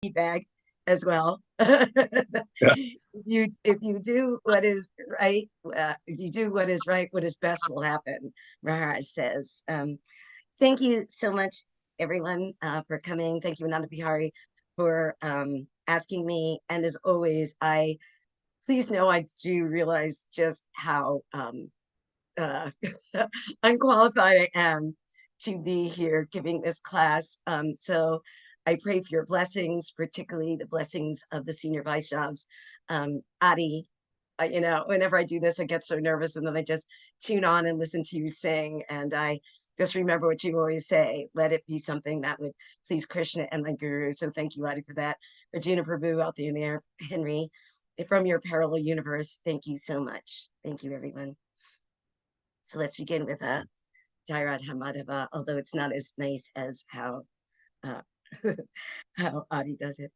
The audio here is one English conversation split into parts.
feedback as well. Yeah. If you do what is right, if you do what is right, what is best will happen. Maharaj says. Thank you so much, everyone, for coming. Thank you, Ananda Bihari, for asking me. And as always, I please know I do realize just how uh, unqualified I am to be here giving this class. So I pray for your blessings, particularly the blessings of the senior Vaishnavas. Adi, whenever I do this, I get so nervous and then I just tune on and listen to you sing. And I just remember what you always say, let it be something that would please Krishna and my guru. So thank you, Adi, for that. Regina Prabhu out there in there, Henry, from your parallel universe. Thank you so much. Thank you, everyone. So let's begin with Jaya Radha Madhava, although it's not as nice as uh, how Adi does it.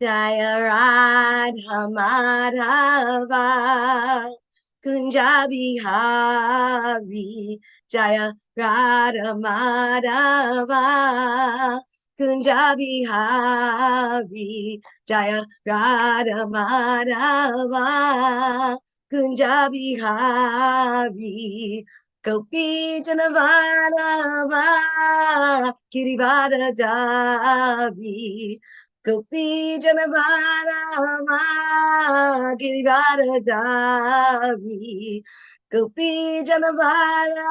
Jaya Radha Madhava Kunja Bihari Jaya Radha Madhava Kunja Bihari Jaya Radha Madhava Kunja Bihari Gopi Janavadava Girivada Davi Gopi Janavara Girivara Dari Gopi Janavara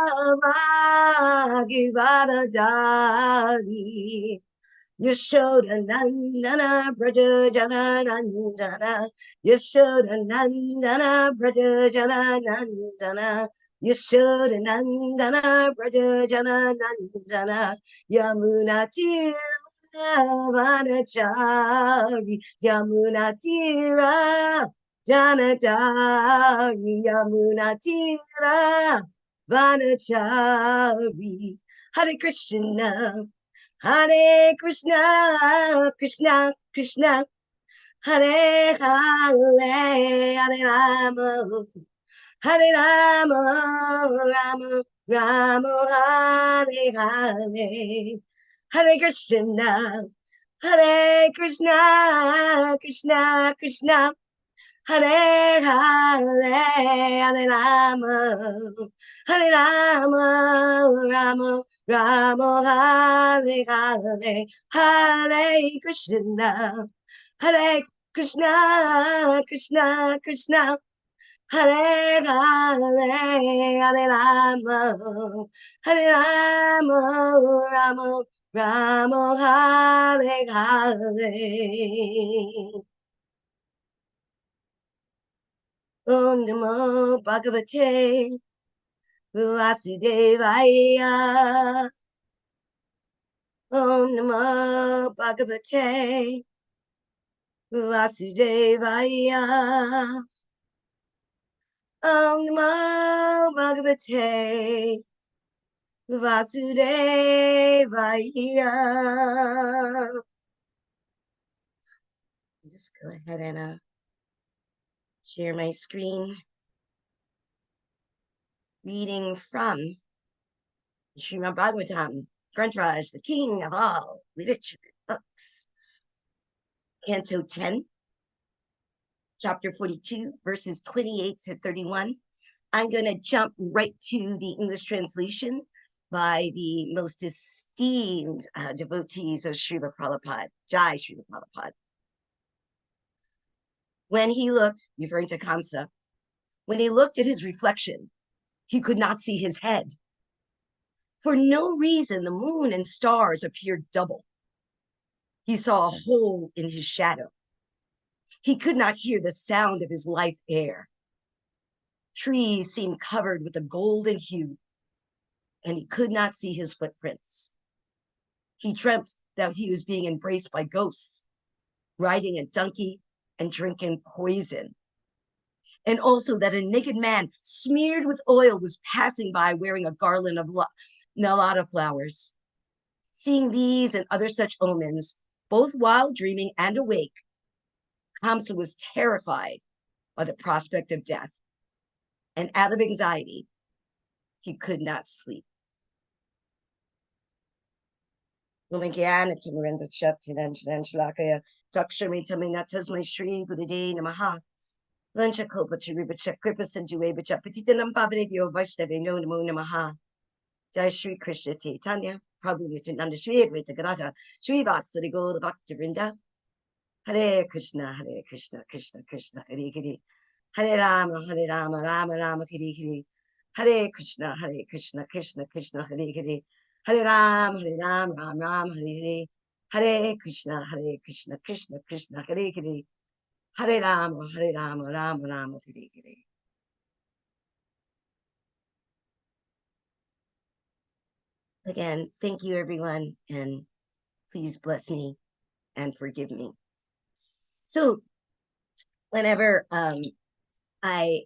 Girivara Dari Yashoda Nandana Braja Jana Nandana Yashoda Nandana Braja Jana Nandana Yashoda Nandana Braja Jana Nandana Yamuna Vanachari Yamuna Tira Janatari Yamuna Tira Vanachari Hare Krishna Hare Krishna Krishna Krishna Hare Hare Hare Rama Hare Rama Rama Rama Hare Hare Hare Krishna, Hare Krishna, Krishna Krishna, Hare Hare, Hare Rama, Hare Rama, Rama Rama, Hare Hare, Hare Krishna, Hare Krishna, Krishna Krishna, Hare Hare, Hare Rama, Hare Rama, Rama Rama, Hare Hare. Om Namo Bhagavate Vasudevaya. Om Namo Bhagavate Vasudevaya. Om Namo Bhagavate Vasudevaya. Just go ahead and share my screen. Reading from Srimad Bhagavatam, Granth, the king of all literature books. Canto 10, chapter 42, verses 28 to 31. I'm going to jump right to the English translation by the most esteemed devotees of Srila Prabhupada, Jai Srila Prabhupada. When he looked, referring to Kamsa, when he looked at his reflection, he could not see his head. For no reason, the moon and stars appeared double. He saw a hole in his shadow. He could not hear the sound of his life air. Trees seemed covered with a golden hue, and he could not see his footprints. He dreamt that he was being embraced by ghosts, riding a donkey and drinking poison. And also that a naked man smeared with oil was passing by wearing a garland of Nalada flowers. Seeing these and other such omens, both while dreaming and awake, Kamsa was terrified by the prospect of death, and out of anxiety, he could not sleep. Lumigyan at Tumarinda Chet, Financial Shalakaya, Takshamitaminatas, my Shri Gurudee Namaha. Luncha Kopa Chiribacha Kripas and Juebacha Petitanam Babinio Vaishnavi no Namo Namaha. Jai Shri Krishna Chaitanya, Prabhu Nityananda Shri Advaita Gadata, Shri Vasari Gola Bhakti Vrinda. Hare Krishna, Hare Krishna, Krishna Krishna, Hare Hare. Hare Rama, Hare Rama, Rama Rama, Hare Hare. Hare Krishna, Hare Krishna, Krishna Krishna, Hare Hare. Hare Rama, Hare Rama, Rama Rama, Hare Hare. Hare Krishna, Hare Krishna, Krishna Krishna, Hare Hare. Hare Rama, Hare Rama, Rama Rama, Hare Hare. Again, thank you, everyone, and please bless me and forgive me. So, whenever I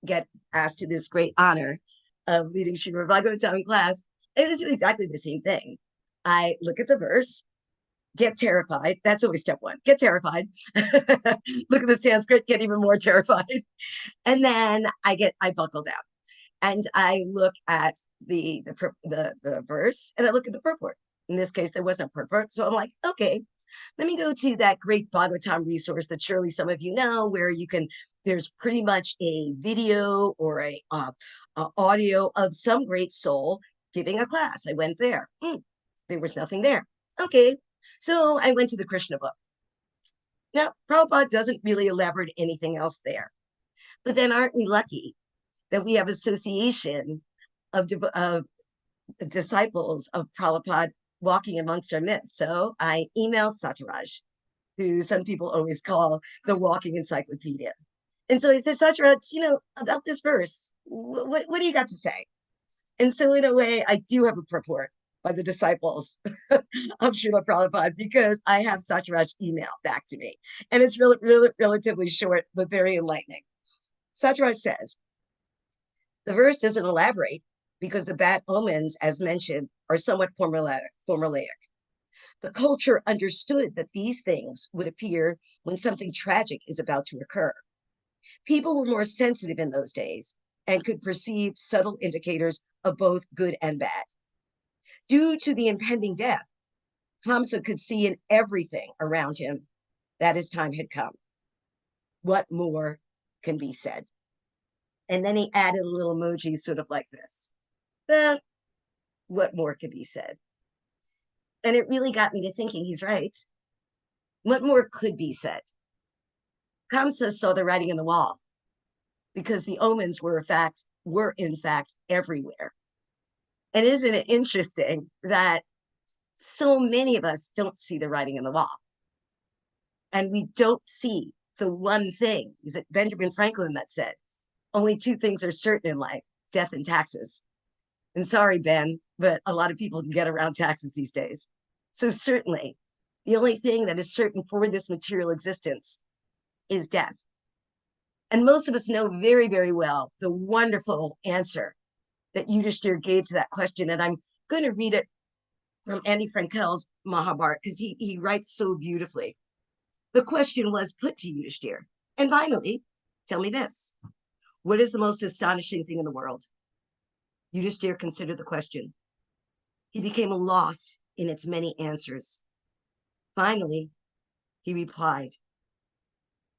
get asked to this great honor of leading Srimad Bhagavatam class, I just do exactly the same thing. I look at the verse, get terrified. That's always step one. Get terrified. Look at the Sanskrit, get even more terrified. And then I buckle down and I look at the verse and I look at the purport. In this case, there was no purport. So I'm like, okay, let me go to that great Bhagavatam resource that surely some of you know, where there's pretty much a video or a audio of some great soul giving a class. I went there. There was nothing there. Okay. So I went to the Krishna book. Now, Prabhupada doesn't really elaborate anything else there. But then aren't we lucky that we have association of disciples of Prabhupada walking amongst our midst? So I emailed Satyaraj, who some people always call the walking encyclopedia. And so he said, Satyaraj, about this verse, what do you got to say? And so in a way, I do have a purport by the disciples of Srila Prabhupada because I have Satyaraj's email back to me. And it's relatively short, but very enlightening. Satyaraj says, the verse doesn't elaborate because the bad omens, as mentioned, are somewhat formulaic. The culture understood that these things would appear when something tragic is about to occur. People were more sensitive in those days and could perceive subtle indicators of both good and bad. Due to the impending death, Hamsa could see in everything around him that his time had come. What more can be said? And then he added a little emoji sort of like this. What more could be said? And it really got me to thinking he's right. What more could be said? Kamsa saw the writing on the wall because the omens were in fact everywhere. And isn't it interesting that so many of us don't see the writing on the wall? And we don't see the one thing. Is it Benjamin Franklin that said, only two things are certain in life, death and taxes? And sorry, Ben, but a lot of people can get around taxes these days. So certainly, the only thing that is certain for this material existence is death. And most of us know very, very well the wonderful answer that Yudhishthir gave to that question. And I'm going to read it from Andy Frankel's Mahabharata because he writes so beautifully. The question was put to Yudhishthir. And finally, tell me this. What is the most astonishing thing in the world? Yudhishthir considered the question. He became lost in its many answers. Finally, he replied,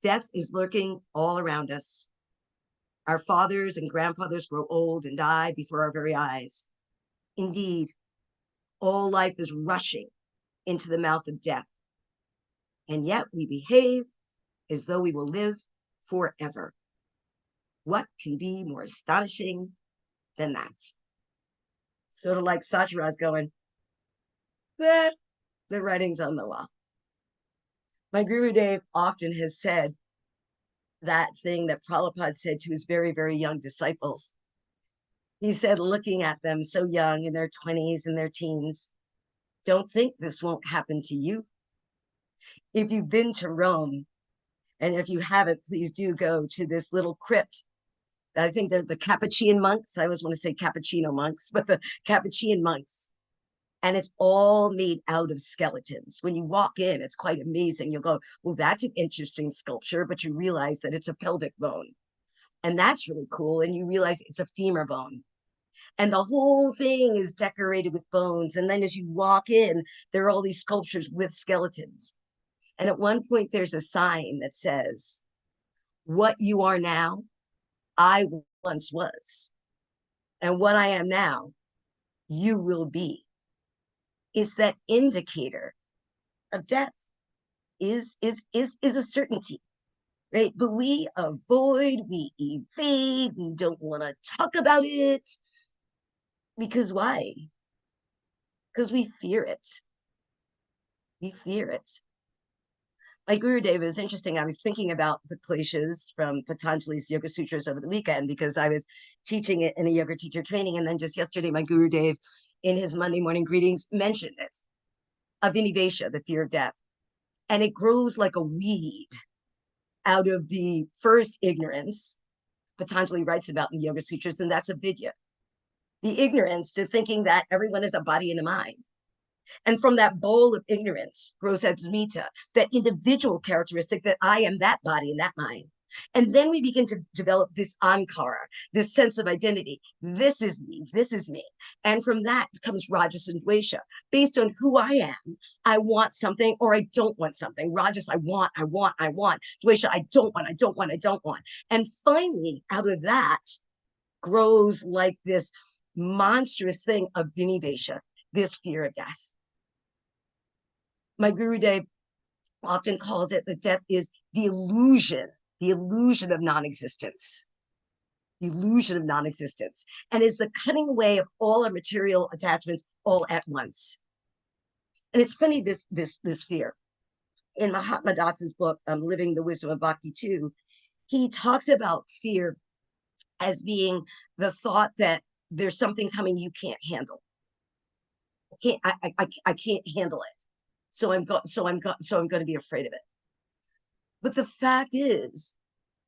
death is lurking all around us. Our fathers and grandfathers grow old and die before our very eyes. Indeed, all life is rushing into the mouth of death. And yet we behave as though we will live forever. What can be more astonishing than that? Sort of like Satyaraj going, the writing's on the wall. My Guru Dev often has said that thing that Prabhupada said to his very, very young disciples. He said, looking at them so young in their 20s and their teens, don't think this won't happen to you. If you've been to Rome, and if you haven't, please do go to this little crypt. I think they're the Capuchin monks. I always want to say Cappuccino monks, but the Capuchin monks. And it's all made out of skeletons. When you walk in, it's quite amazing. You'll go, well, that's an interesting sculpture, but you realize that it's a pelvic bone. And that's really cool. And you realize it's a femur bone. And the whole thing is decorated with bones. And then as you walk in, there are all these sculptures with skeletons. And at one point, there's a sign that says, "What you are now, I once was. And what I am now, you will be." It's that indicator of death is a certainty, right? But we avoid, we evade, we don't want to talk about it. Because why? Because we fear it. We fear it. Like Guru Dev, it was interesting. I was thinking about the kleshas from Patanjali's Yoga Sutras over the weekend because I was teaching it in a yoga teacher training. And then just yesterday, my Guru Dev, in his Monday morning greetings, mentioned it, avinivesha, the fear of death. And it grows like a weed out of the first ignorance Patanjali writes about in Yoga Sutras, and that's avidya, the ignorance to thinking that everyone is a body and a mind. And from that bowl of ignorance grows asmita, that individual characteristic that I am that body and that mind. And then we begin to develop this ankara, this sense of identity. This is me, this is me. And from that comes rajas and dvesha. Based on who I am, I want something or I don't want something. Rajas, I want, I want, I want. Dvesha, I don't want, I don't want, I don't want. And finally, out of that grows like this monstrous thing of vinivesha, this fear of death. My Guru Dev often calls it that death is the illusion of non-existence, the illusion of non-existence, and is the cutting away of all our material attachments all at once. And it's funny, this fear. In Mahatma Das's book, Living the Wisdom of Bhakti 2, he talks about fear as being the thought that there's something coming you can't handle. I can't handle it. So I'm going to be afraid of it. But the fact is,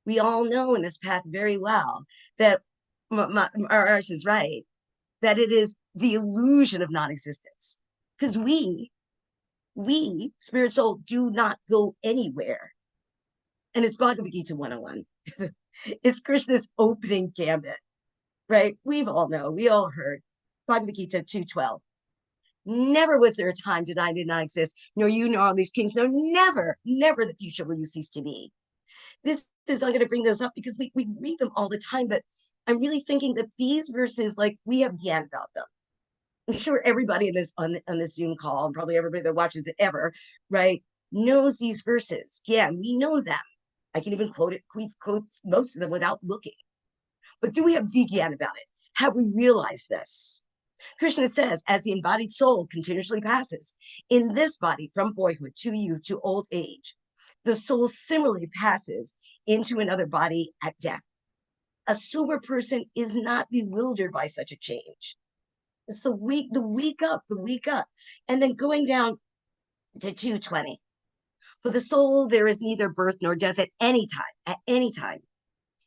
we all know in this path very well that Maharaj is right, that it is the illusion of non-existence. Because we, spirit soul, do not go anywhere. And it's Bhagavad Gita 101. It's Krishna's opening gambit, right? We all heard Bhagavad Gita 2:12. Never was there a time that I did not exist, nor you nor all these kings, no, never, never the future will you cease to be. This is, I'm going to bring those up because we read them all the time, but I'm really thinking that these verses, like, we have gyan about them. I'm sure everybody in this on this Zoom call, and probably everybody that watches it ever, right, knows these verses. Yeah, we know them. I can even quote most of them without looking. But do we have vigyan about it? Have we realized this? Krishna says, as the embodied soul continuously passes in this body from boyhood to youth to old age, the soul similarly passes into another body at death. A sober person is not bewildered by such a change. It's the week up. And then going down to 220. For the soul, there is neither birth nor death at any time.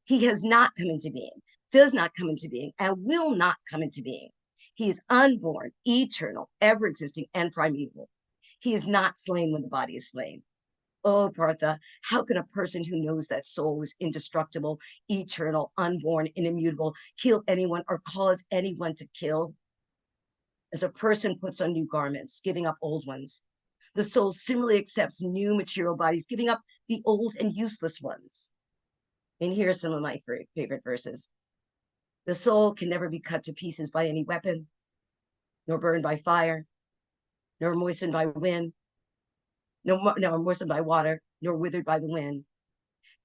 He has not come into being, does not come into being, and will not come into being. He is unborn, eternal, ever existing, and primeval. He is not slain when the body is slain. Oh, Partha, how can a person who knows that soul is indestructible, eternal, unborn, and immutable kill anyone or cause anyone to kill? As a person puts on new garments, giving up old ones, the soul similarly accepts new material bodies, giving up the old and useless ones. And here are some of my favorite verses. The soul can never be cut to pieces by any weapon, nor burned by fire, nor moistened by wind, nor moistened by water, nor withered by the wind.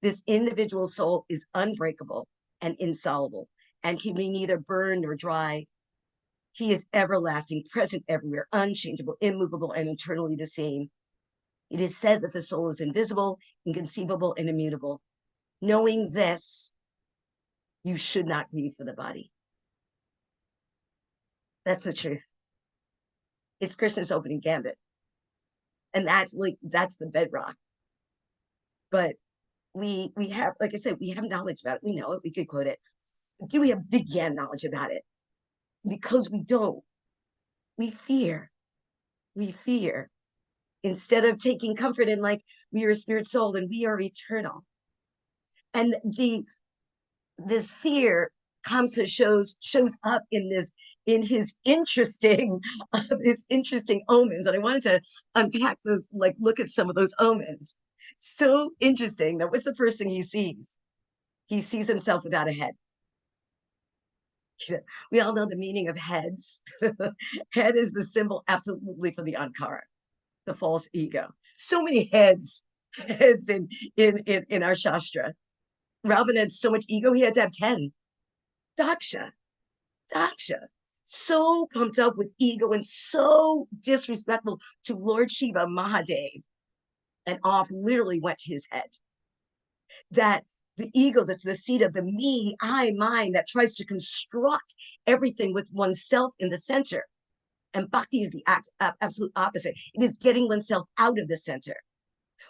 This individual soul is unbreakable and insoluble, and can be neither burned nor dried. He is everlasting, present everywhere, unchangeable, immovable, and eternally the same. It is said that the soul is invisible, inconceivable, and immutable. Knowing this, you should not grieve for the body. That's the truth. It's Krishna's opening gambit. And that's the bedrock. But we have, like I said, we have knowledge about it. We know it. We could quote it. But do we have big Yan knowledge about it? Because we don't. We fear. We fear. Instead of taking comfort in, like, we are a spirit soul and we are eternal. And this fear Kamsa shows up in his interesting omens. And I wanted to unpack those, like look at some of those omens. So interesting. That what's the first thing he sees? He sees himself without a head. We all know the meaning of heads. Head is the symbol absolutely for the ankara, the false ego. So many heads in our shastra. Ravana had so much ego, he had to have 10. Daksha, so pumped up with ego and so disrespectful to Lord Shiva Mahadev, and off literally went to his head. That the ego, that's the seat of the me, I, mine, that tries to construct everything with oneself in the center. And bhakti is the absolute opposite. It is getting oneself out of the center.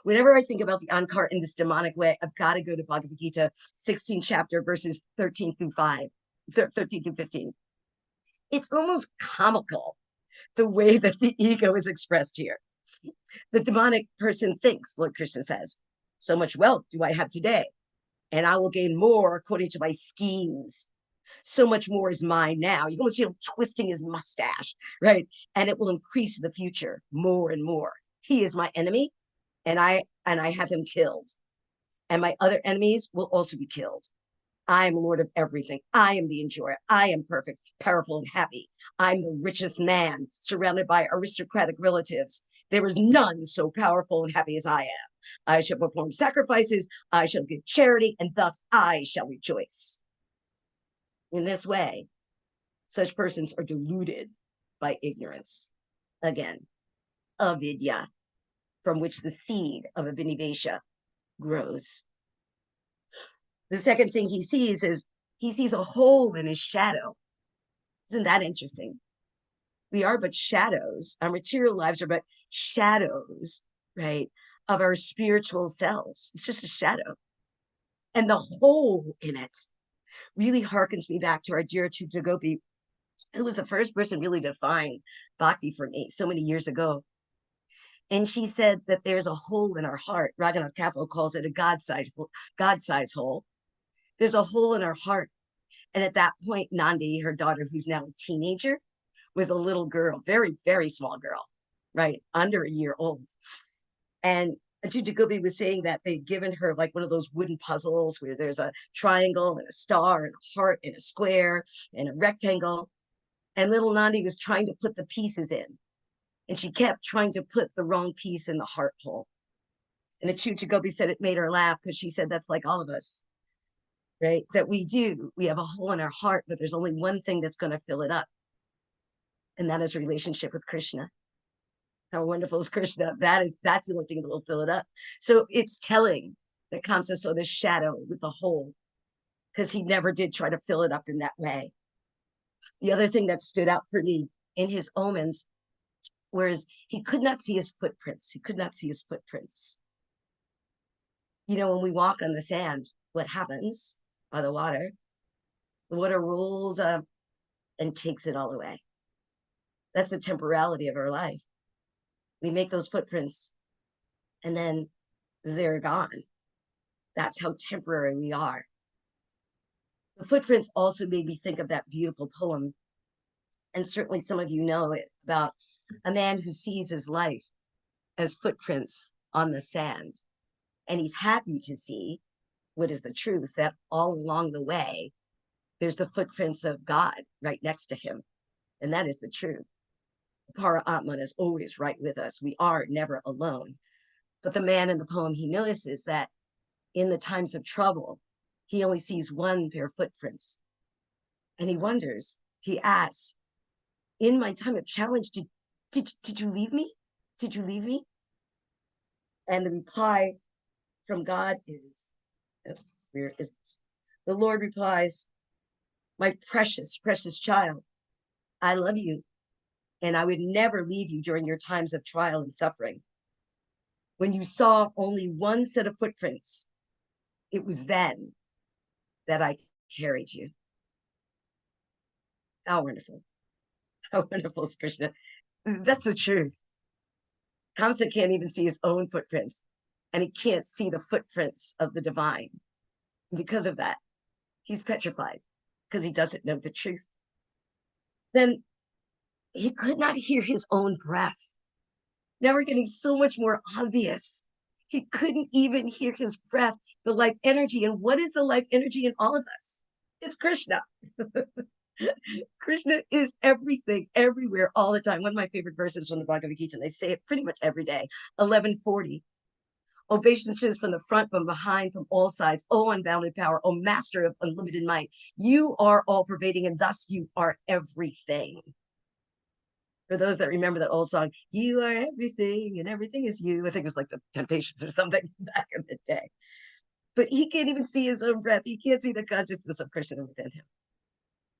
Whenever I think about the ankar in this demonic way, I've got to go to Bhagavad Gita, 16th chapter, verses 13 through 15. It's almost comical the way that the ego is expressed here. The demonic person thinks, Lord Krishna says, so much wealth do I have today, and I will gain more according to my schemes. So much more is mine now. You can almost see him twisting his mustache, right? And it will increase in the future more and more. He is my enemy, and I have him killed. And my other enemies will also be killed. I am Lord of everything. I am the enjoyer. I am perfect, powerful, and happy. I'm the richest man, surrounded by aristocratic relatives. There is none so powerful and happy as I am. I shall perform sacrifices, I shall give charity, and thus I shall rejoice. In this way, such persons are deluded by ignorance. Again, avidya, from which the seed of avinivesha grows. The second thing he sees is he sees a hole in his shadow. Isn't that interesting? We are but shadows. Our material lives are but shadows, right, of our spiritual selves. It's just a shadow. And the hole in it really harkens me back to our dear Chuta Gopi, who was the first person really to define bhakti for me so many years ago. And she said that there's a hole in our heart. Raghunath Kapo calls it a God-sized hole. There's a hole in our heart. And at that point, Nandi, her daughter, who's now a teenager, was a little girl, very, very small girl, right? Under a year old. And Ajita Gopi was saying that they'd given her like one of those wooden puzzles where there's a triangle and a star and a heart and a square and a rectangle. And little Nandi was trying to put the pieces in. And she kept trying to put the wrong piece in the heart hole. And Ajita Gopi said it made her laugh because she said that's like all of us, right? That we have a hole in our heart, but there's only one thing that's going to fill it up. And that is relationship with Krishna. How wonderful is Krishna? That's the only thing that will fill it up. So it's telling that Kamsa saw this shadow with the hole because he never did try to fill it up in that way. The other thing that stood out for me in his omens, whereas he could not see his footprints. He could not see his footprints. You know, when we walk on the sand, what happens by the water? The water rolls up and takes it all away. That's the temporality of our life. We make those footprints and then they're gone. That's how temporary we are. The footprints also made me think of that beautiful poem. And certainly some of you know it, about a man who sees his life as footprints on the sand. And he's happy to see what is the truth, that all along the way, there's the footprints of God right next to him. And that is the truth. Para Atman is always right with us. We are never alone. But the man in the poem, he notices that in the times of trouble, he only sees one pair of footprints. And he wonders, he asks, in my time of challenge, did you leave me? Did you leave me? And the reply from God is, where is it? The Lord replies, my precious, precious child, I love you, and I would never leave you during your times of trial and suffering. When you saw only one set of footprints, it was then that I carried you. How wonderful. How wonderful is Krishna. That's the truth. Kamsa can't even see his own footprints, and he can't see the footprints of the divine. And because of that, he's petrified. because he doesn't know the truth. Then he could not hear his own breath. Now we're getting so much more obvious. He couldn't even hear his breath, the life energy. And what is the life energy in all of us? It's Krishna. Krishna is everything, everywhere, all the time. One of my favorite verses from the Bhagavad Gita, and I say it pretty much every day, 1140. Obeisances from the front, from behind, from all sides. O unbounded power, O master of unlimited might. You are all pervading, and thus you are everything. For those that remember that old song, you are everything and everything is you. I think it was like the Temptations or something back in the day. But he can't even see his own breath. He can't see the consciousness of Krishna within him.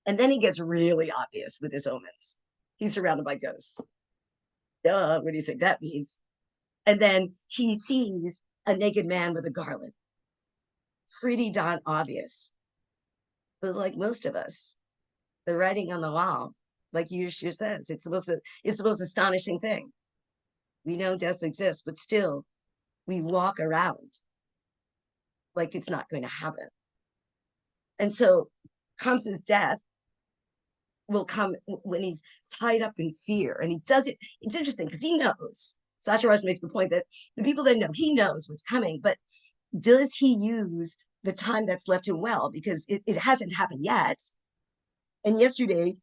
And then he gets really obvious with his omens. He's surrounded by ghosts. Duh, what do you think that means? And then he sees a naked man with a garland. Pretty darn obvious. But like most of us, the writing on the wall, like Yusha says, it's the most astonishing thing. We know death exists, but still we walk around like it's not going to happen. And so comes his death will come when he's tied up in fear. And he does it. It's interesting because he knows. Sacharaj makes the point that the people that know, he knows what's coming, but does he use the time that's left him well? Because it hasn't happened yet. And yesterday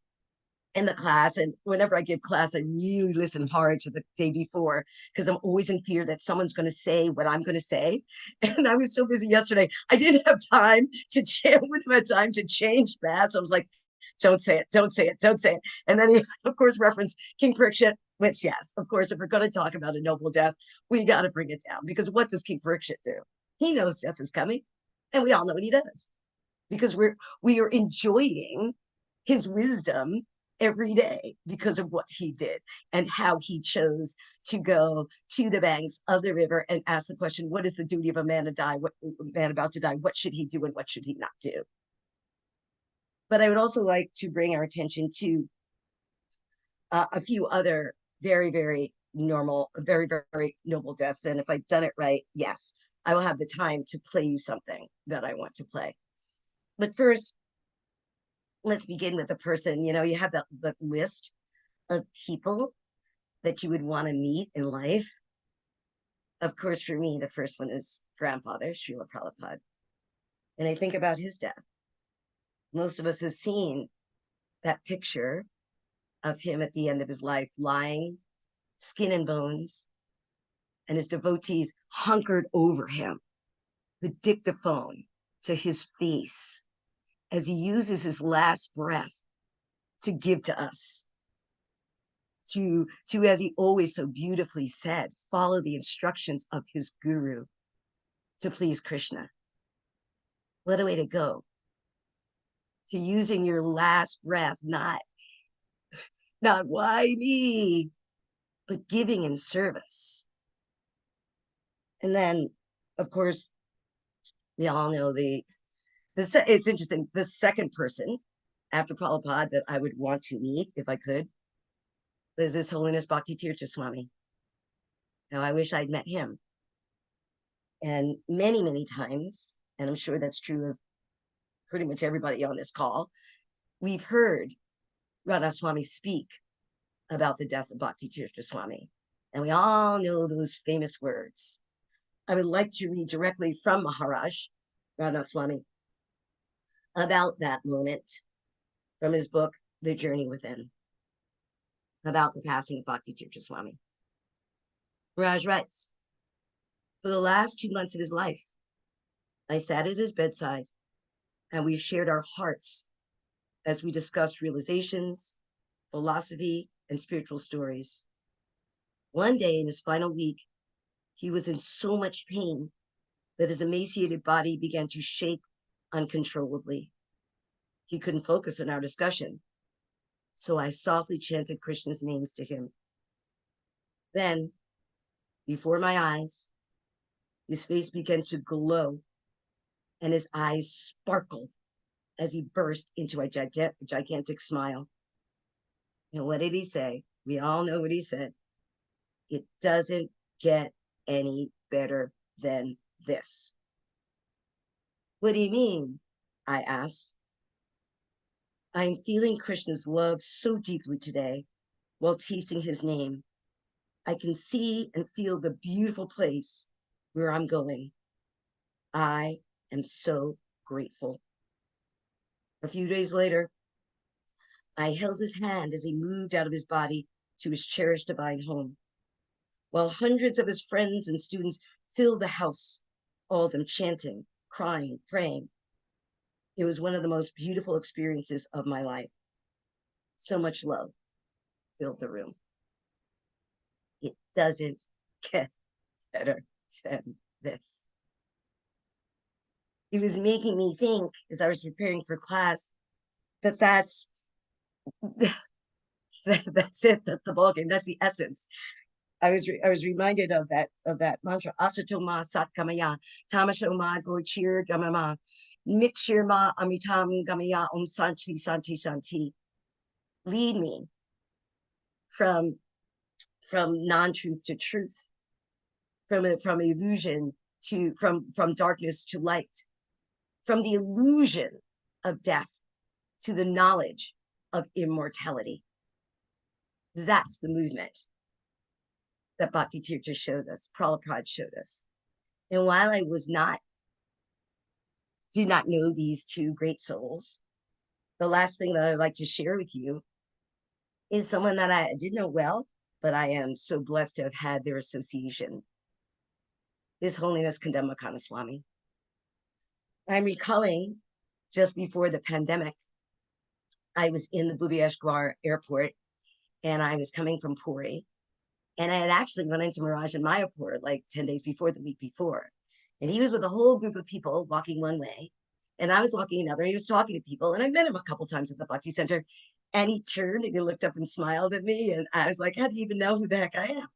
in the class, and whenever I give class, I really listen hard to the day before because I'm always in fear that someone's going to say what I'm going to say. And I was so busy yesterday, I didn't have time to change mass. I was like, don't say it, don't say it, don't say it. And then he, of course, referenced King Parikshit, which, yes, of course, if we're going to talk about a noble death, we got to bring it down because what does King Parikshit do? He knows death is coming, and we all know what he does because we are enjoying his wisdom every day because of what he did and how he chose to go to the banks of the river and ask the question, what is the duty of a man to die? What man about to die? What should he do and what should he not do? But I would also like to bring our attention to a few other very, very normal, very, very noble deaths. And if I've done it right, yes, I will have the time to play you something that I want to play. But first, let's begin with the person. You know, you have the list of people that you would want to meet in life. Of course, for me, the first one is grandfather, Srila Prabhupada. And I think about his death. Most of us have seen that picture of him at the end of his life, lying, skin and bones, and his devotees hunkered over him, the dictaphone to his face as he uses his last breath to give to us. To, as he always so beautifully said, follow the instructions of his guru to please Krishna. What a way to go. To using your last breath, not why me, but giving in service. And then, of course, we all know it's interesting. The second person after Prabhupada that I would want to meet if I could was His Holiness Bhakti Tirtha Swami. Now, I wish I'd met him. And many, many times, and I'm sure that's true of pretty much everybody on this call, we've heard Radha Swami speak about the death of Bhakti Tirtha Swami. And we all know those famous words. I would like to read directly from Maharaj, Radha Swami, about that moment from his book, The Journey Within, about the passing of Bhakti Tirtha Swami. Maharaj writes, for the last 2 months of his life, I sat at his bedside and we shared our hearts as we discussed realizations, philosophy, and spiritual stories. One day in his final week, he was in so much pain that his emaciated body began to shake uncontrollably. He couldn't focus on our discussion, so I softly chanted Krishna's names to him. Then, before my eyes, his face began to glow and his eyes sparkled as he burst into a gigantic smile. And what did he say? We all know what he said. It doesn't get any better than this. What do you mean? I asked. I am feeling Krishna's love so deeply today while tasting his name. I can see and feel the beautiful place where I'm going. I am so grateful. A few days later, I held his hand as he moved out of his body to his cherished divine home, while hundreds of his friends and students filled the house, all of them chanting, crying, praying. It was one of the most beautiful experiences of my life. So much love filled the room. It doesn't get better than this. It was making me think, as I was preparing for class, that's that's it. That's the ballgame. That's the essence. I was reminded of that mantra. Asatoma satkamaya, tamashoma gochir gamama, mikshirma amitam gamaya santi santi santi. Lead me from non-truth to truth, from illusion to from darkness to light, from the illusion of death to the knowledge of immortality. That's the movement that Bhakti Tirtha showed us, Prabhupada showed us. And while I did not know these two great souls, the last thing that I'd like to share with you is someone that I didn't know well, but I am so blessed to have had their association. His Holiness Kandama Swami. I'm recalling just before the pandemic, I was in the Bhubaneswar airport and I was coming from Puri. And I had actually run into Miraj in Mayapur like 10 days before, the week before. And he was with a whole group of people walking one way. And I was walking another. And he was talking to people. And I met him a couple times at the Bhakti Center. And he turned and he looked up and smiled at me. And I was like, how do you even know who the heck I am?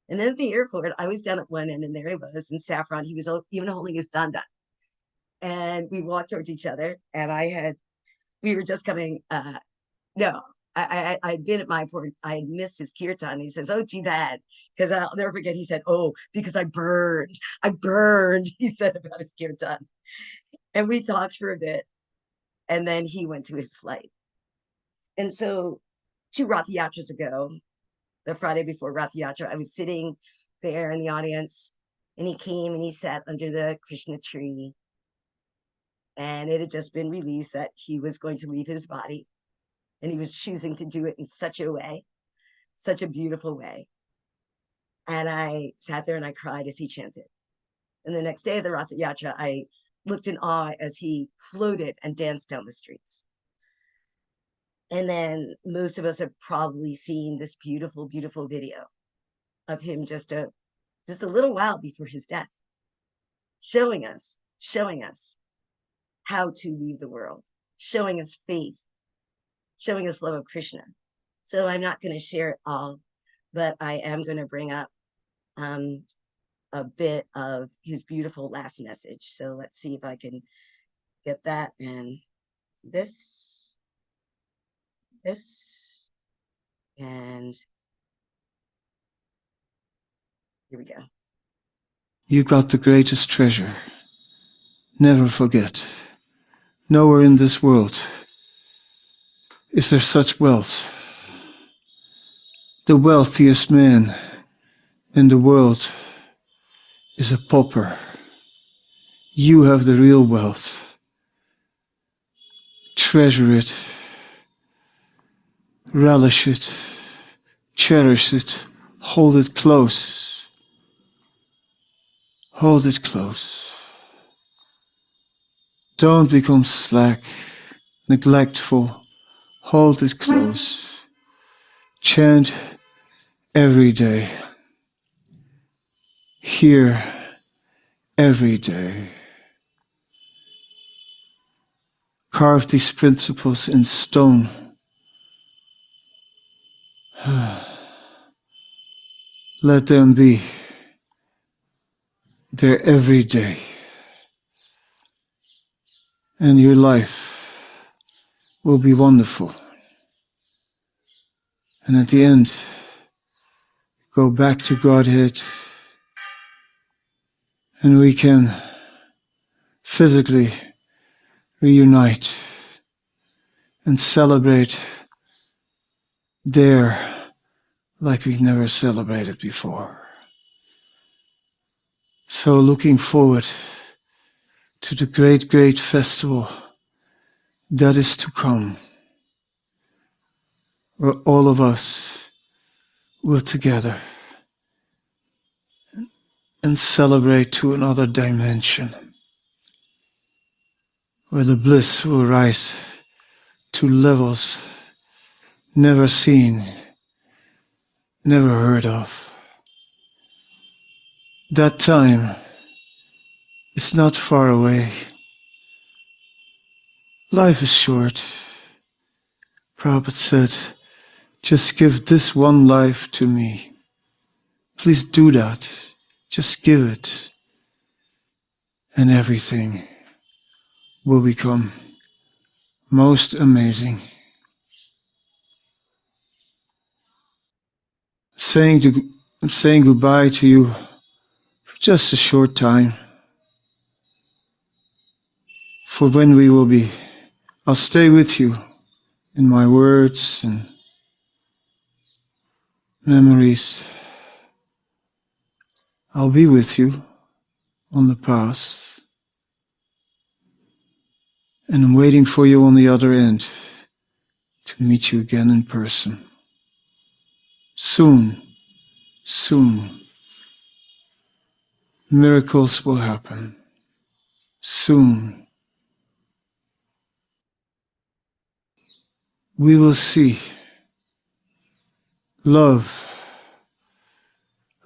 And then at the airport, I was down at one end and there he was in saffron. He was even holding his danda. And we walked towards each other. And we were just coming, no, I'd been at Mayapur. I had missed his kirtan. He says, oh, too bad. Because I'll never forget, he said, oh, because I burned, he said about his kirtan. And we talked for a bit. And then he went to his flight. And so 2 Rath Yatras ago, the Friday before Rath Yatra, I was sitting there in the audience. And he came and he sat under the Krishna tree. And it had just been released that he was going to leave his body. And he was choosing to do it in such a way, such a beautiful way. And I sat there and I cried as he chanted. And the next day of the Rath Yatra, I looked in awe as he floated and danced down the streets. And then most of us have probably seen this beautiful, beautiful video of him just a little while before his death, showing us how to leave the world, showing us faith, showing us love of Krishna. So I'm not going to share it all, but I am going to bring up a bit of his beautiful last message. So let's see if I can get that. And this, and here we go. You got the greatest treasure. Never forget. Nowhere in this world is there such wealth. The wealthiest man in the world is a pauper. You have the real wealth. Treasure it. Relish it. Cherish it. Hold it close. Hold it close. Don't become slack, neglectful. Hold it close. Chant every day. Hear every day. Carve these principles in stone. Let them be there every day. And your life will be wonderful. And at the end, go back to Godhead, and we can physically reunite and celebrate there like we've never celebrated before. So looking forward to the great, great festival that is to come, where all of us will together and celebrate to another dimension, where the bliss will rise to levels never seen, never heard of. That time is not far away. Life is short. Prabhupada said, just give this one life to me. Please do that. Just give it. And everything will become most amazing. I'm saying goodbye to you for just a short time. For when we will be, I'll stay with you in my words and memories. I'll be with you on the path. And I'm waiting for you on the other end to meet you again in person. Soon, soon, miracles will happen. Soon, we will see love.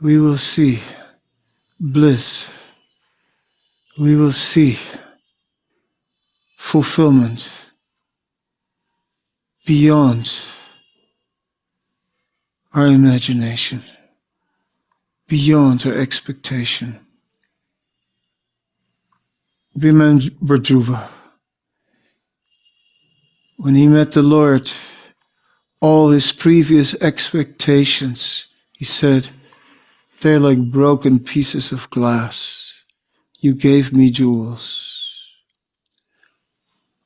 We will see bliss. We will see fulfillment beyond our imagination, beyond our expectation. Remember Dhruva, when he met the Lord, all his previous expectations, he said, they're like broken pieces of glass. You gave me jewels.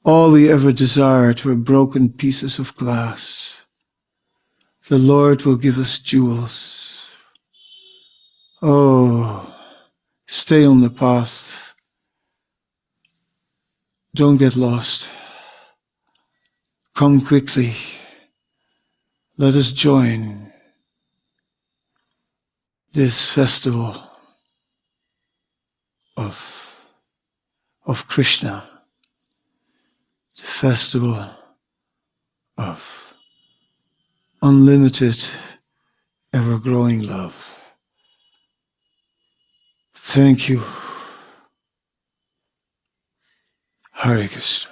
All we ever desired were broken pieces of glass. The Lord will give us jewels. Oh, stay on the path. Don't get lost. Come quickly. Let us join this festival of Krishna, the festival of unlimited, ever-growing love. Thank you. Hare Krishna.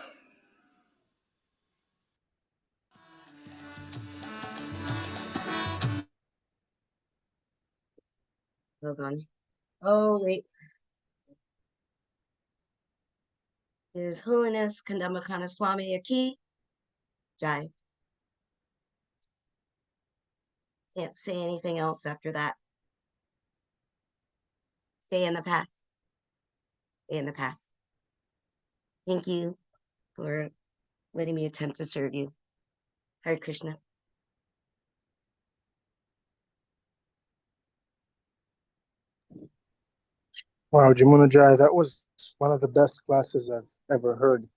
Hold on. Oh, wait. His Holiness Kandamakana Swami Aki. Jai. Can't say anything else after that. Stay in the path. Stay in the path. Thank you for letting me attempt to serve you. Hare Krishna. Wow, Jamuna Jaya, that was one of the best classes I've ever heard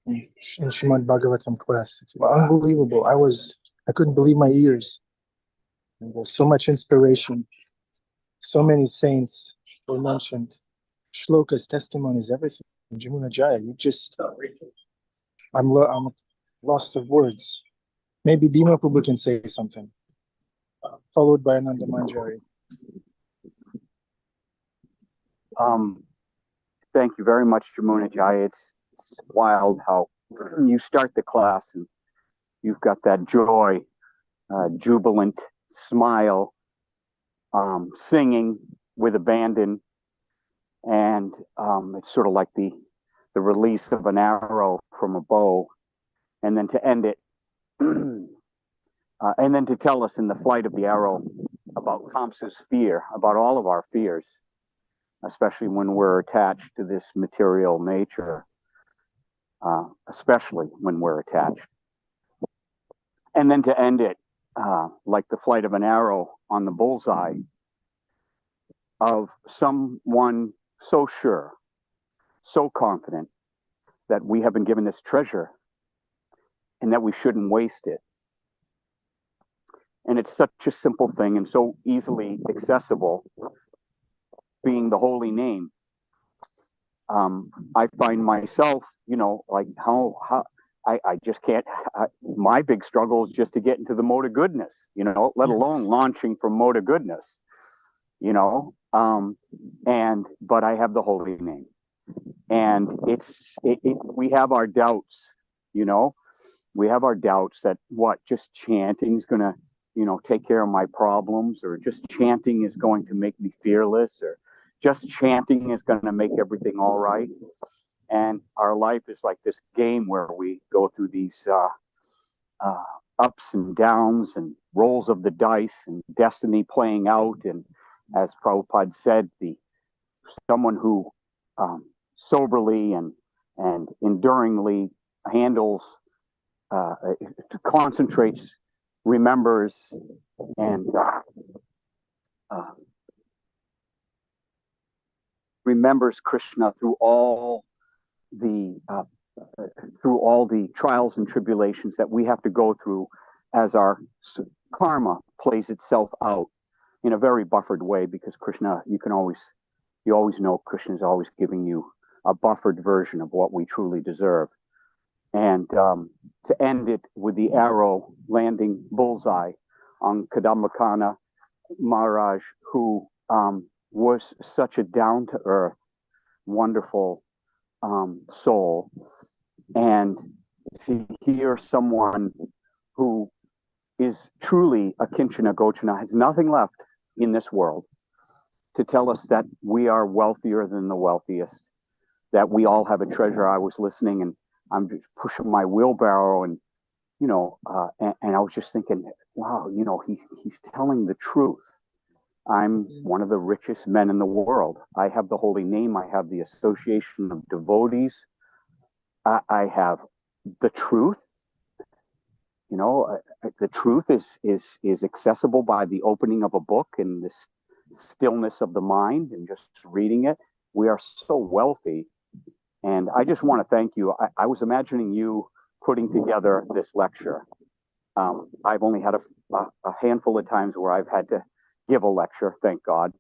in Srimad Bhagavatam class. It's unbelievable. I couldn't believe my ears. And there's so much inspiration. So many saints were mentioned. Shlokas, testimonies, everything. Jamuna Jaya, I'm lost of words. Maybe Bhima Prabhu can say something, followed by Ananda Manjari. Thank you very much, Jamuna Jaya. It's wild how you start the class and you've got that joy, jubilant smile, singing with abandon, and it's sort of like the release of an arrow from a bow, and then to end it, and then to tell us in the flight of the arrow about Kamsa's fear, about all of our fears, especially when we're attached to this material nature. especially when we're attached. And then to end it, like the flight of an arrow on the bullseye of someone so sure, so confident that we have been given this treasure and that we shouldn't waste it. And it's such a simple thing and so easily accessible, being the holy name. I find myself, like how I just can't. My big struggle is just to get into the mode of goodness, let alone launching from mode of goodness, but I have the holy name, and we have our doubts, we have our doubts that just chanting is gonna, take care of my problems, or just chanting is going to make me fearless, or just chanting is going to make everything all right. And our life is like this game where we go through these ups and downs and rolls of the dice and destiny playing out. And as Prabhupada said, someone who soberly and enduringly handles, concentrates, remembers, and remembers Krishna through all the trials and tribulations that we have to go through as our karma plays itself out in a very buffered way, because Krishna, you always know Krishna is always giving you a buffered version of what we truly deserve. And to end it with the arrow landing bullseye on Kadambakana Maharaj, who was such a down-to-earth, wonderful soul, and to hear someone who is truly a Kinchana Gochana, has nothing left in this world, to tell us that we are wealthier than the wealthiest, that we all have a treasure. I was listening and I'm just pushing my wheelbarrow, and and I was just thinking, wow, he's telling the truth. I'm one of the richest men in the world. I have the holy name. I have the association of devotees. I have the truth. The truth is accessible by the opening of a book and this stillness of the mind and just reading it. We are so wealthy. And I just want to thank you. I was imagining you putting together this lecture. I've only had a handful of times where I've had to give a lecture, thank God,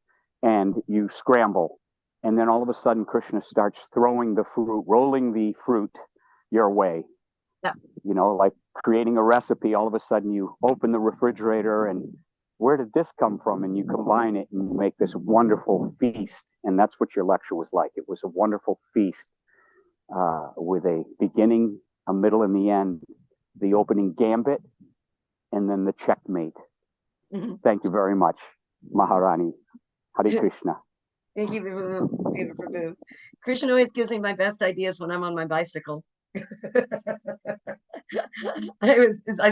and you scramble. And then all of a sudden, Krishna starts throwing the fruit, rolling the fruit your way. Yeah. Like creating a recipe. All of a sudden, you open the refrigerator and where did this come from? And you combine it and make this wonderful feast. And that's what your lecture was like. It was a wonderful feast with a beginning, a middle, and the end, the opening gambit, and then the checkmate. Mm-hmm. Thank you very much, Maharani. Hare Krishna. Thank you, Prabhu. Krishna always gives me my best ideas when I'm on my bicycle. I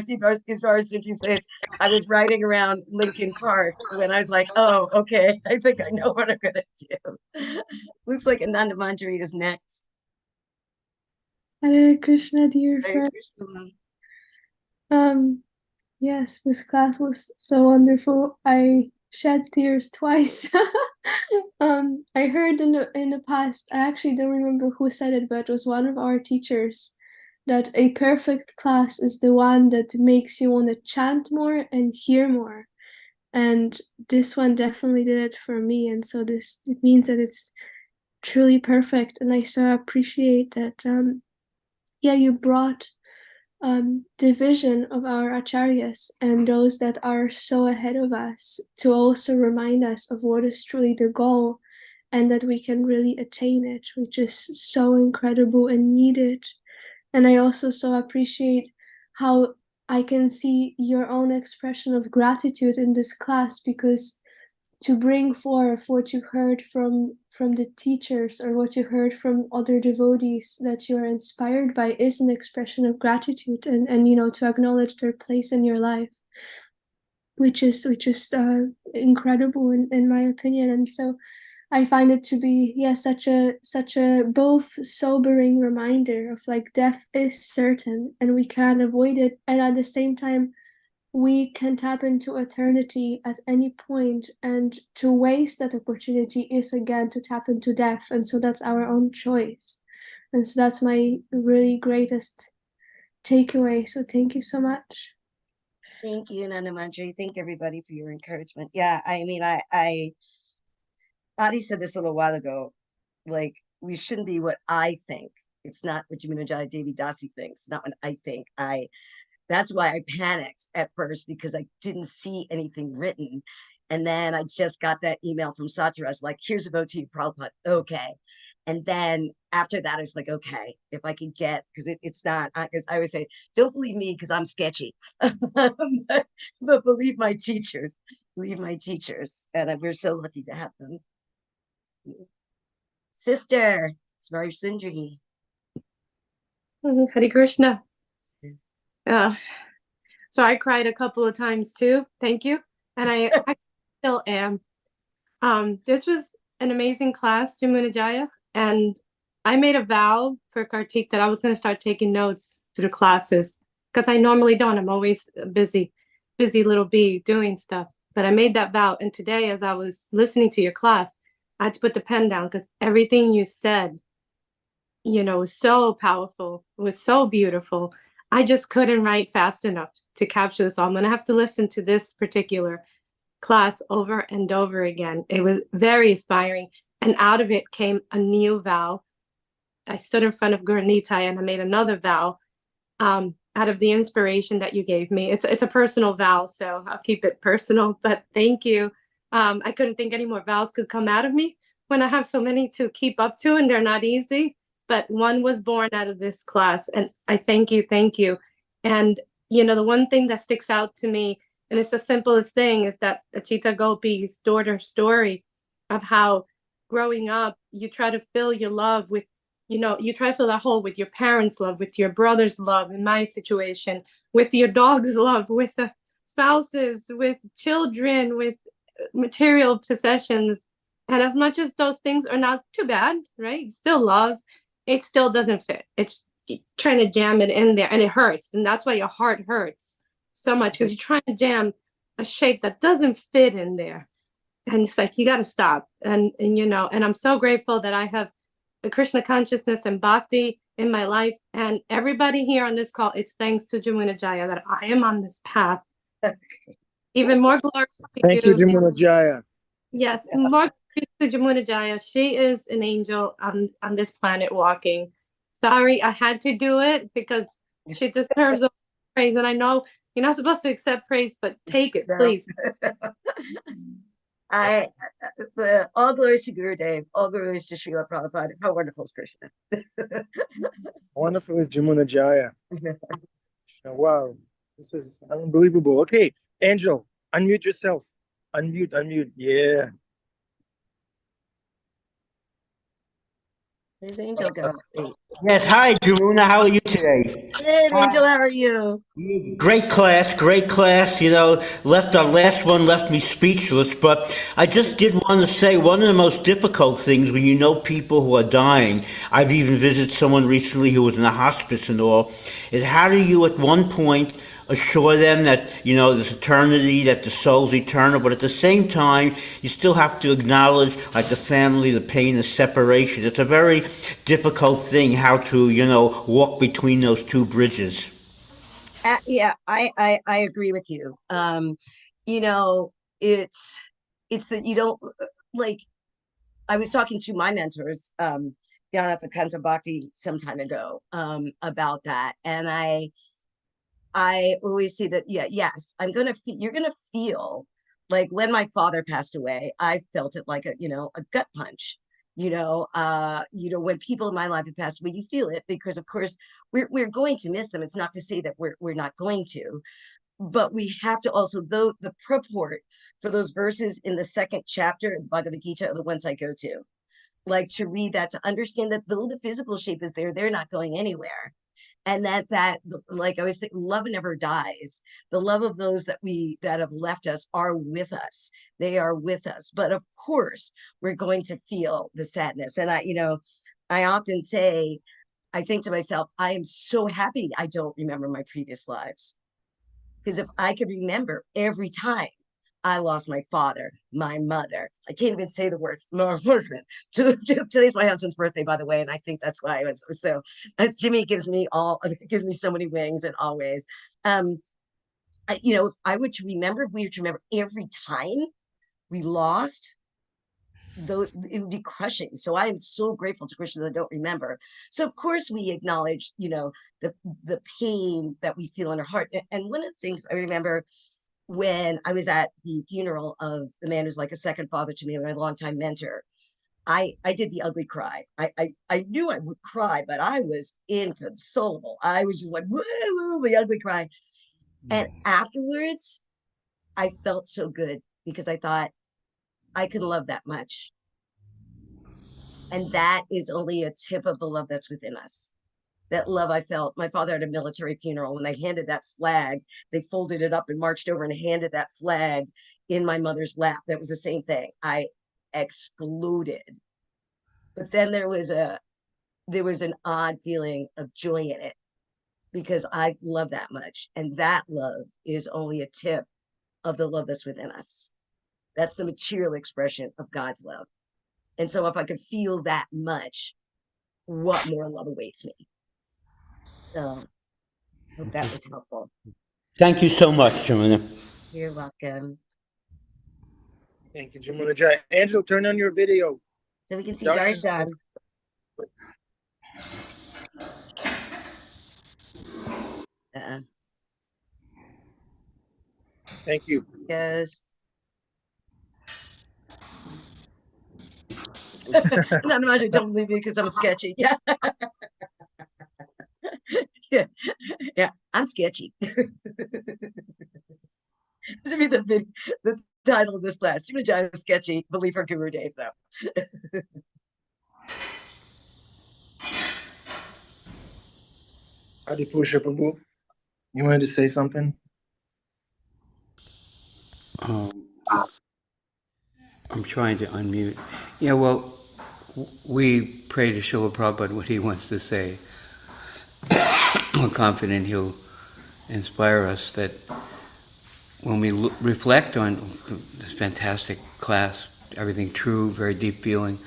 see Suji says, I was riding around Lincoln Park when I was like, oh, okay, I think I know what I'm going to do. Looks like Ananda Manjari is next. Hare Krishna, dear Hare friend. Krishna. Yes, this class was so wonderful. I shed tears twice. I heard in the past, I actually don't remember who said it, but it was one of our teachers, that a perfect class is the one that makes you want to chant more and hear more. And this one definitely did it for me. And so it means that it's truly perfect. And I so appreciate that, you brought the vision of our acharyas and those that are so ahead of us to also remind us of what is truly the goal, and that we can really attain it, which is so incredible and needed. And I also so appreciate how I can see your own expression of gratitude in this class, because to bring forth what you heard from the teachers or what you heard from other devotees that you're inspired by is an expression of gratitude, and to acknowledge their place in your life, which is incredible in my opinion. And so I find it to be, yeah, such a both sobering reminder of like death is certain and we can't avoid it, and at the same time we can tap into eternity at any point, and to waste that opportunity is again to tap into death, and so that's our own choice. And so that's my really greatest takeaway. So thank you so much. Thank you, Nana Manjari. Thank everybody for your encouragement. Yeah, I mean, I Adi said this a little while ago, like, we shouldn't be what I think. It's not what Jamuna Jaya Devi Dasi thinks. It's not what I think. That's why I panicked at first, because I didn't see anything written. And then I just got that email from Satyaras, like, here's a vote to you, Prabhupada. Okay. And then after that, it's like, okay, if I could get, because it's not, because I always say, don't believe me because I'm sketchy, but believe my teachers, believe my teachers. And we're so lucky to have them. Sister, Svari Sundri. Hare Krishna. So I cried a couple of times too. Thank you. And I still am. This was an amazing class, Jamuna Jaya. And I made a vow for Kartik that I was going to start taking notes through classes, because I normally don't. I'm always busy little bee doing stuff. But I made that vow. And today, as I was listening to your class, I had to put the pen down because everything you said, was so powerful. It was so beautiful. I just couldn't write fast enough to capture this all. I'm going to have to listen to this particular class over and over again. It was very inspiring. And out of it came a new vow. I stood in front of Guru Nitai and I made another vow out of the inspiration that you gave me. It's a personal vow, so I'll keep it personal, but thank you. I couldn't think any more vows could come out of me when I have so many to keep up to and they're not easy. But one was born out of this class, and I thank you, thank you. And the one thing that sticks out to me, and it's the simplest thing, is that Achita Gopi's daughter's story of how growing up, you try to fill your love with, you try to fill that hole with your parents' love, with your brother's love, in my situation, with your dog's love, with the spouses, with children, with material possessions. And as much as those things are not too bad, right? Still love, it still doesn't fit. It's trying to jam it in there and it hurts. And that's why your heart hurts so much, because you're trying to jam a shape that doesn't fit in there. And it's like, you got to stop. And I'm so grateful that I have the Krishna consciousness and bhakti in my life. And everybody here on this call, it's thanks to Jamuna Jaya that I am on this path. Even more glory to Thank you, Jamuna Jaya. Yes, more glory to Jamuna Jaya. She is an angel on this planet walking. Sorry, I had to do it because she deserves all praise. And I know you're not supposed to accept praise, but take it, please. All glories to Gurudev, all glories to Srila Prabhupada. How wonderful is Krishna. Wonderful is Jamuna Jaya. Wow, this is unbelievable. Okay, Angel, unmute yourself. Unmute. Yeah. Where's Angel go? Yes, hi, Jamuna. How are you today? Good, Angel, how are you? Great class. Left our last one left me speechless, but I just did want to say one of the most difficult things when you know people who are dying, I've even visited someone recently who was in a hospice and all, is how do you at one point assure them that, there's eternity, that the soul's eternal, but at the same time, you still have to acknowledge, like the family, the pain, the separation. It's a very difficult thing how to, walk between those two bridges. Yeah, I agree with you. It's that you don't, like, I was talking to my mentors down at the Kanta Bhakti some time ago about that, and I always say that, yes, you're gonna feel like when my father passed away, I felt it like a gut punch. When people in my life have passed away, you feel it because of course we're going to miss them. It's not to say that we're not going to, but we have to also, though, the purport for those verses in the second chapter of the Bhagavad Gita are the ones I go to, like to read that, to understand that though the physical shape is there, they're not going anywhere. and that like I always think, love never dies. The love of those that have left us are with us. They are with us, but of course we're going to feel the sadness. And I often say, I think to myself, I am so happy I don't remember my previous lives, because if I could remember every time I lost my father, my mother, I can't even say the words, my husband. Today's my husband's birthday, by the way, and I think that's why I was so. Jimmy gives me so many wings, and always. If I were to remember, if we were to remember every time we lost, though, it would be crushing. So I am so grateful to Christians that don't remember. So of course we acknowledge, the pain that we feel in our heart. And one of the things I remember when I was at the funeral of the man who's like a second father to me, my longtime mentor, I did the ugly cry. I knew I would cry, but I was inconsolable. I was just like, woo, woo, the ugly cry. And afterwards, I felt so good because I thought I could love that much. And that is only a tip of the love that's within us. That love I felt. My father had a military funeral. When they handed that flag, they folded it up and marched over and handed that flag in my mother's lap. That was the same thing. I exploded. But then there was an odd feeling of joy in it because I love that much. And that love is only a tip of the love that's within us. That's the material expression of God's love. And so if I could feel that much, what more love awaits me? So hope that was helpful. Thank you so much, Jamuna. You're welcome. Thank you, Jamuna Jaya. Angel, turn on your video. So we can see Darshan. Thank you. Yes. Not imagine, don't believe me because I'm sketchy. Yeah. Yeah, I'm sketchy. This would be the title of this class. Jamuna Jaya is sketchy. Believe her Guru Dave, though. Adi Purusha Prabhu, you wanted to say something? I'm trying to unmute. Yeah, well, we pray to Srila Prabhupada what he wants to say. We're confident he'll inspire us that when we reflect on this fantastic class, everything true, very deep feeling,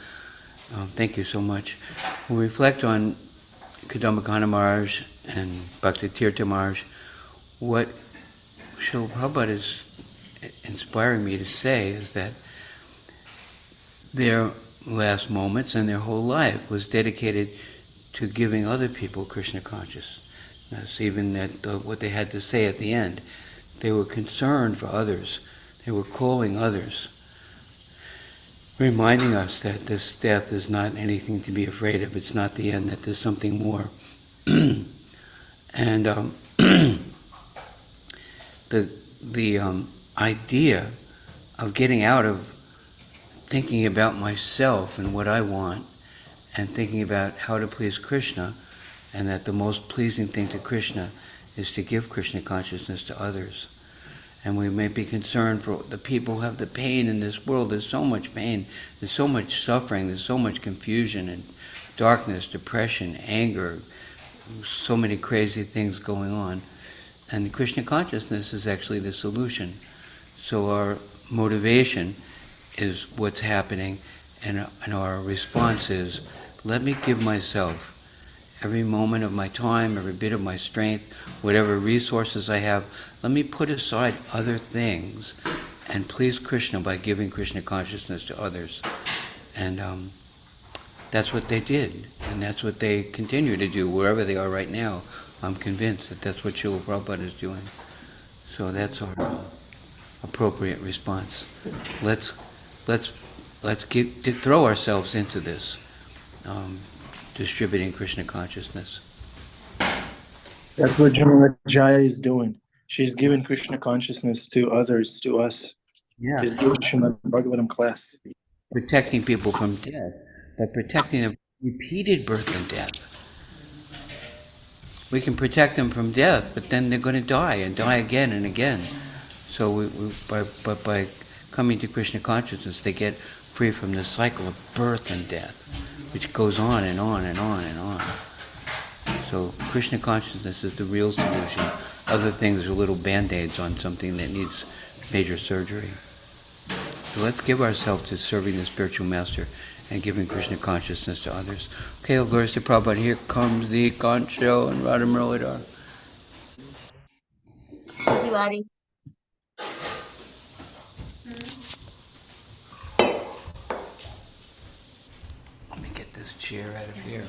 thank you so much. When we reflect on Kadambakana Maharaj and Bhakti Tirtha Maharaj, what Srila Prabhupada is inspiring me to say is that their last moments and their whole life was dedicated to giving other people Krishna consciousness, even at what they had to say at the end. They were concerned for others. They were calling others, reminding us that this death is not anything to be afraid of. It's not the end, that there's something more. And the idea of getting out of thinking about myself and what I want and thinking about how to please Krishna, and that the most pleasing thing to Krishna is to give Krishna consciousness to others. And we may be concerned for the people who have the pain in this world. There's so much pain, there's so much suffering, there's so much confusion and darkness, depression, anger, so many crazy things going on. And Krishna consciousness is actually the solution. So our motivation is what's happening, and our response is, let me give myself every moment of my time, every bit of my strength, whatever resources I have, let me put aside other things and please Krishna by giving Krishna consciousness to others. And that's what they did, and that's what they continue to do wherever they are right now. I'm convinced that that's what Srila Prabhupada is doing. So that's our appropriate response. Let's throw ourselves into this, distributing Krishna consciousness. That's what Jamuna Jaya is doing. She's giving Krishna consciousness to others, to us. Yeah. She's giving Srimad Bhagavatam class. Protecting people from death, but protecting them from repeated birth and death. we can protect them from death, but then they're going to die and die again and again. So by coming to Krishna consciousness, they get free from the cycle of birth and death, which goes on and on and on and on. So Krishna consciousness is the real solution. Other things are little band-aids on something that needs major surgery. So let's give ourselves to serving the spiritual master and giving Krishna consciousness to others. Okay, all glories to Prabhupada. Here comes the conch shell and Radha Muralidhar. Thank you, Adi. Let me get this chair out of here.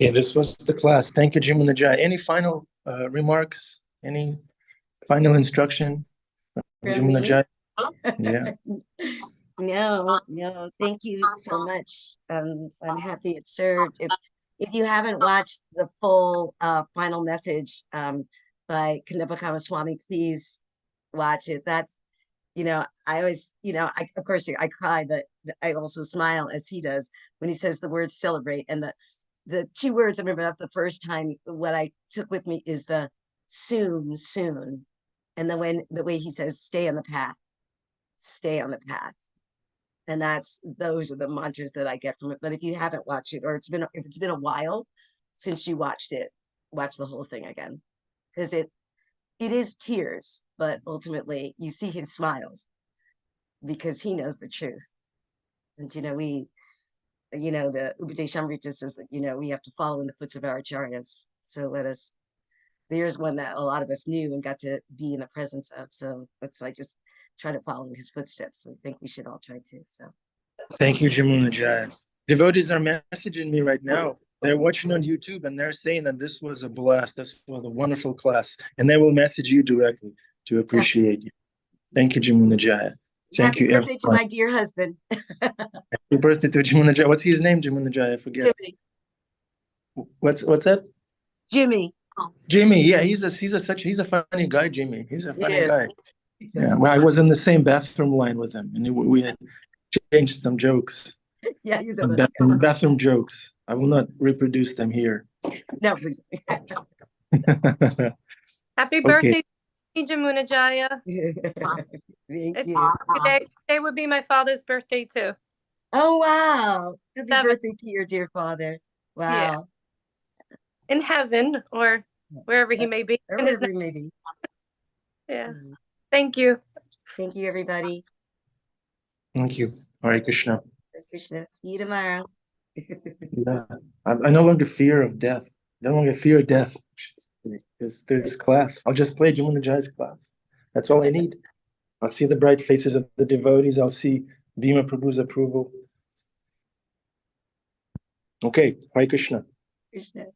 Okay, this was the class. Thank you, Jamuna Jaya. Any final remarks? Any final instruction from From Jamuna me? Jaya? Yeah. No, no, thank you so much. I'm happy it served. If you haven't watched the full final message by Kanipakama Swami, please watch it. That's, I always, of course I cry, but I also smile as he does when he says the word celebrate. And the two words I remember that the first time, what I took with me is the soon, soon. And the way he says, stay on the path, stay on the path. And those are the mantras that I get from it. But if you haven't watched it, or if it's been a while since you watched it, watch the whole thing again. Because it is tears, but ultimately you see his smiles because he knows the truth. And the Upadeshamrita says that, we have to follow in the footsteps of our acharyas. So there's one that a lot of us knew and got to be in the presence of. So that's why I just try to follow in his footsteps. I think we should all try to. So Thank you, Jamuna Jaya. Devotees are messaging me right now. They're watching on YouTube and they're saying that this was a blast. This was a wonderful class. And they will message you directly to appreciate you. Thank you, Jamuna Jaya. Thank happy you, birthday to everyone. my dear husband. Happy birthday to Jamuna Jaya. What's his name, Jamuna Jaya? I forget. Jimmy. What's that? Jimmy. Jimmy. Yeah, he's a funny guy, Jimmy. He's a funny Yes. guy. Yeah, well, I was in the same bathroom line with him, and we had changed some jokes. Yeah, he's a Some funny guy. bathroom jokes. I will not reproduce them here. No, please. Happy Okay. birthday, Jamuna Jaya. Thank you. Today would be my father's birthday too. Oh, wow. Happy 7. birthday to your dear father. Yeah. Wow. In heaven or wherever he may be. Or In his wherever he may be. Yeah. Thank you. Thank you, everybody. Thank you. Hare Krishna. Hare Krishna. See you tomorrow. Yeah. I no longer fear of death. I no longer fear death. There's this class. I'll just play Jamuna Jaya's class. That's all I need. I'll see the bright faces of the devotees. I'll see Bhima Prabhu's approval. Okay. Hare Krishna. Krishna.